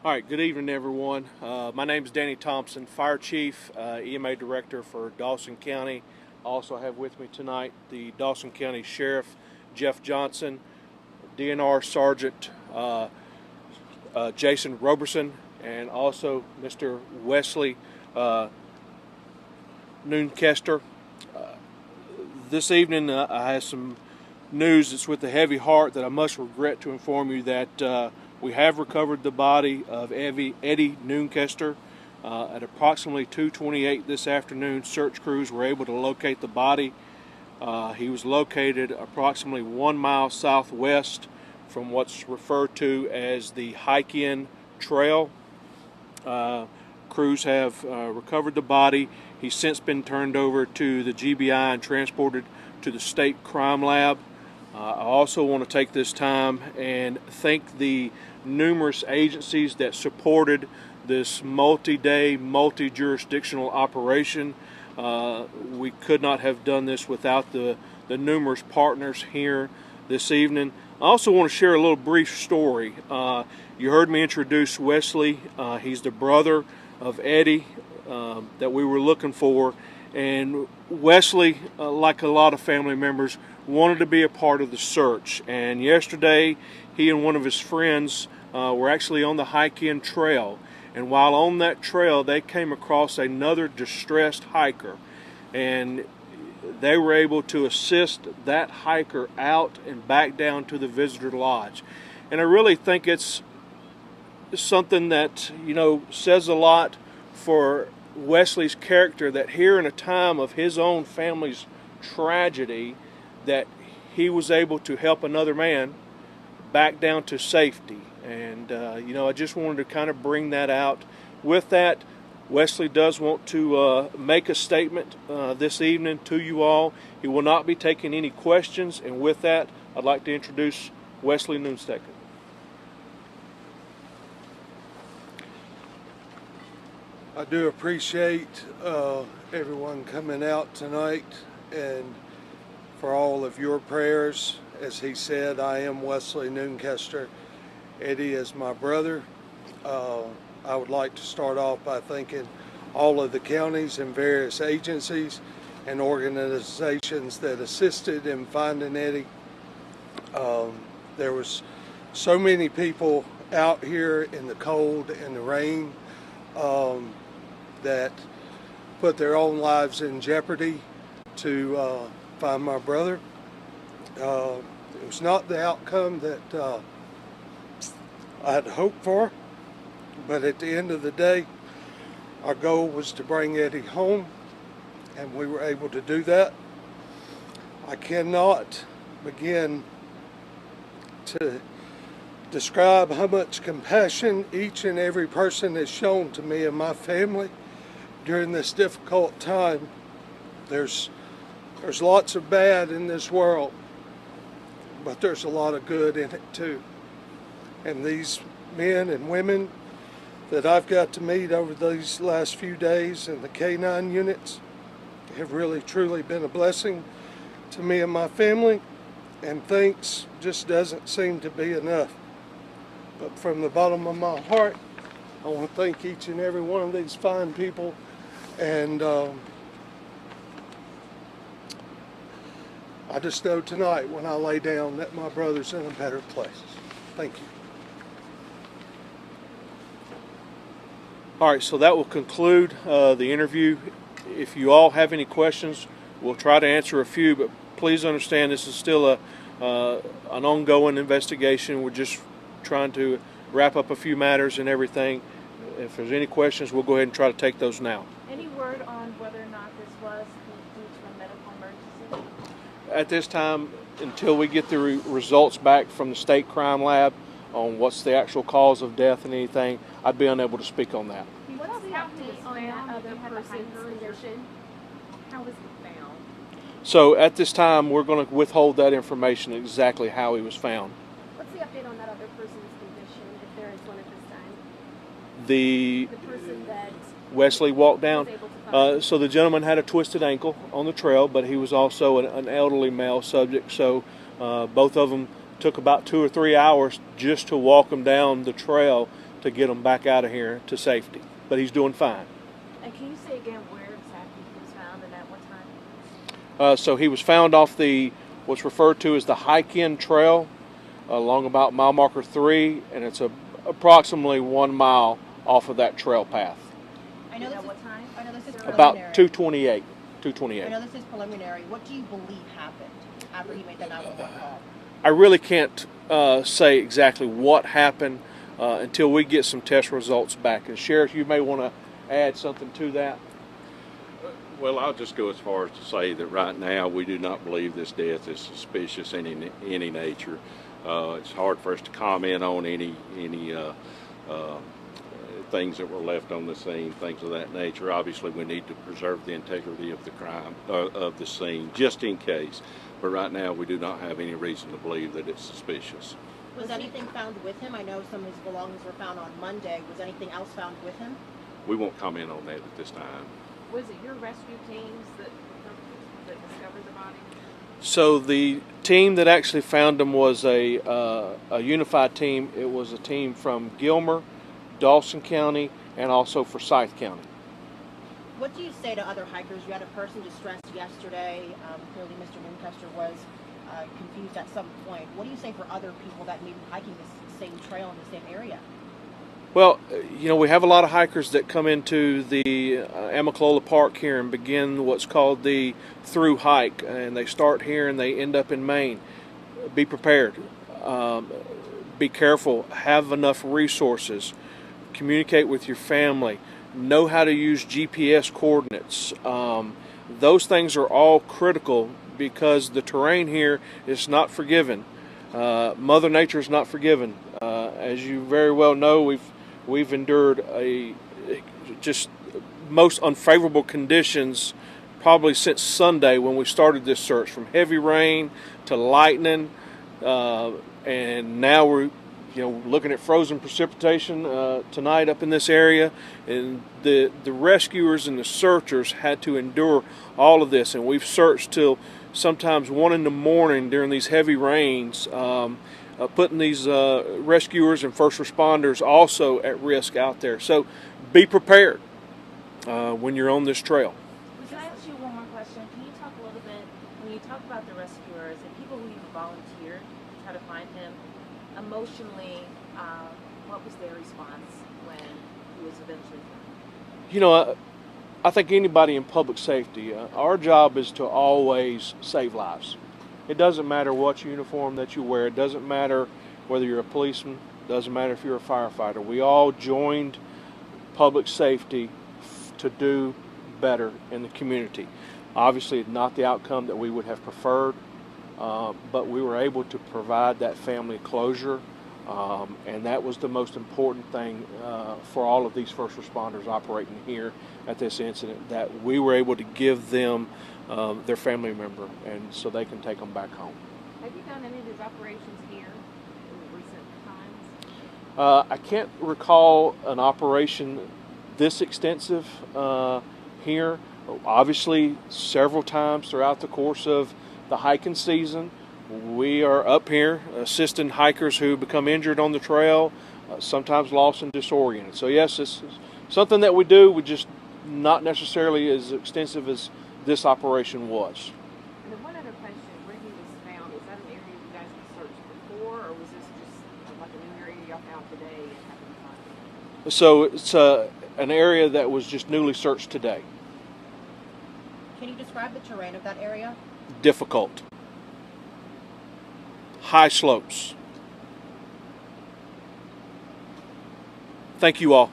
All right, good evening, everyone. My name is Danny Thompson, Fire Chief, EMA Director for Dawson County. I also have with me tonight the Dawson County Sheriff, Jeff Johnson, DNR Sergeant Jason Roberson, and also Mr. Wesley Noonkester. This evening, I have some news. It's with a heavy heart that I must regret to inform you that we have recovered the body of Eddie Noonkester. At approximately 2:28 this afternoon, search crews were able to locate the body. He was located approximately 1 mile southwest from what's referred to as the Appalachian Trail. Crews have recovered the body. He's since been turned over to the GBI and transported to the state crime lab. I also want to take this time and thank the numerous agencies that supported this multi-day, multi-jurisdictional operation. We could not have done this without the numerous partners here this evening. I also want to share a little brief story. You heard me introduce Wesley. He's the brother of Eddie that we were looking for. And Wesley, like a lot of family members, wanted to be a part of the search. And yesterday, he and one of his friends were actually on the Appalachian Trail. And while on that trail, they came across another distressed hiker. And they were able to assist that hiker out and back down to the visitor lodge. And I really think it's something that, says a lot for Wesley's character, that here in a time of his own family's tragedy, that he was able to help another man back down to safety. And I just wanted to kind of bring that out. With that, Wesley does want to make a statement this evening to you all. He will not be taking any questions, and with that, I'd like to introduce Wesley Noonster. I do appreciate everyone coming out tonight and for all of your prayers. As he said, I am Wesley Noonkester. Eddie is my brother. I would like to start off by thanking all of the counties and various agencies and organizations that assisted in finding Eddie. There was so many people out here in the cold and the rain that put their own lives in jeopardy to find my brother. It was not the outcome that I had hoped for, but at the end of the day, our goal was to bring Eddie home, and we were able to do that. I cannot begin to describe how much compassion each and every person has shown to me and my family during this difficult time. There's lots of bad in this world, but there's a lot of good in it too. And these men and women that I've got to meet over these last few days in the K-9 units have really truly been a blessing to me and my family, and thanks just doesn't seem to be enough. But from the bottom of my heart, I want to thank each and every one of these fine people, and I just know tonight when I lay down that my brother's in a better place. Thank you. All right, so that will conclude the interview. If you all have any questions, we'll try to answer a few, but please understand this is still an ongoing investigation. We're just trying to wrap up a few matters and everything. If there's any questions, we'll go ahead and try to take those now. Any word on whether or not this was due to a medical emergency? At this time, until we get the results back from the state crime lab on what's the actual cause of death and anything, I'd be unable to speak on that. What's the update on that other person's condition? How was he found? So at this time, we're going to withhold that information exactly how he was found. What's the update on that other person's condition, if there is one at this time? The person that Wesley walked down. was able to find. So the gentleman had a twisted ankle on the trail, but he was also an elderly male subject. So both of them took about 2 or 3 hours just to walk him down the trail to get him back out of here to safety. But he's doing fine. And can you say again where exactly he was found and at what time? So he was found off what's referred to as the hike-in trail along about mile marker 3, and it's approximately 1 mile off of that trail path. I know at what time? I know this is About preliminary. 2:28. I 2:28. know this is preliminary. What do you believe happened after he made the 911 call? I really can't say exactly what happened until we get some test results back. And Sheriff, you may want to add something to that. Well, I'll just go as far as to say that right now we do not believe this death is suspicious in any nature. It's hard for us to comment on any things that were left on the scene, things of that nature. Obviously, we need to preserve the integrity of the crime of the scene, just in case. But right now, we do not have any reason to believe that it's suspicious. Was anything found with him? I know some of his belongings were found on Monday. Was anything else found with him? We won't comment on that at this time. Was it your rescue teams that discovered the body? So the team that actually found him was a unified team. It was a team from Gilmer, Dawson County, and also Forsyth County. What do you say to other hikers? You had a person distressed yesterday. Clearly, Mr. Noonkester was confused at some point. What do you say for other people that may be hiking this same trail in the same area? Well, we have a lot of hikers that come into the Amicalola Park here and begin what's called the through hike, and they start here and they end up in Maine. Be prepared. Be careful. Have enough resources. Communicate with your family. Know how to use GPS coordinates. Those things are all critical because the terrain here is not forgiving. Mother Nature is not forgiving. As you very well know, we've endured just most unfavorable conditions probably since Sunday when we started this search, from heavy rain to lightning, and now we're looking at frozen precipitation tonight up in this area, and the rescuers and the searchers had to endure all of this, and we've searched till sometimes 1 in the morning during these heavy rains, putting these rescuers and first responders also at risk out there. So be prepared when you're on this trail. Can I ask you one more question? Can you talk a little bit, when you talk about the rescuers and people who even volunteered to try to find him, emotionally, what was their response when he was eventually found? I think anybody in public safety, our job is to always save lives. It doesn't matter what uniform that you wear. It doesn't matter whether you're a policeman. It doesn't matter if you're a firefighter. We all joined public safety to do better in the community. Obviously, not the outcome that we would have preferred, but we were able to provide that family closure, and that was the most important thing for all of these first responders operating here at this incident, that we were able to give them their family member, and so they can take them back home. Have you done any of these operations here in recent times? I can't recall an operation this extensive here. Obviously, several times throughout the course of the hiking season, we are up here assisting hikers who become injured on the trail, sometimes lost and disoriented. So yes, this is something that we do, we just not necessarily as extensive as this operation was. And then one other question, where he was found, is that an area you guys have searched before, or was this just like a new area y'all found today and happened to find him? So it's an area that was just newly searched today. Can you describe the terrain of that area? Difficult. High slopes. Thank you all.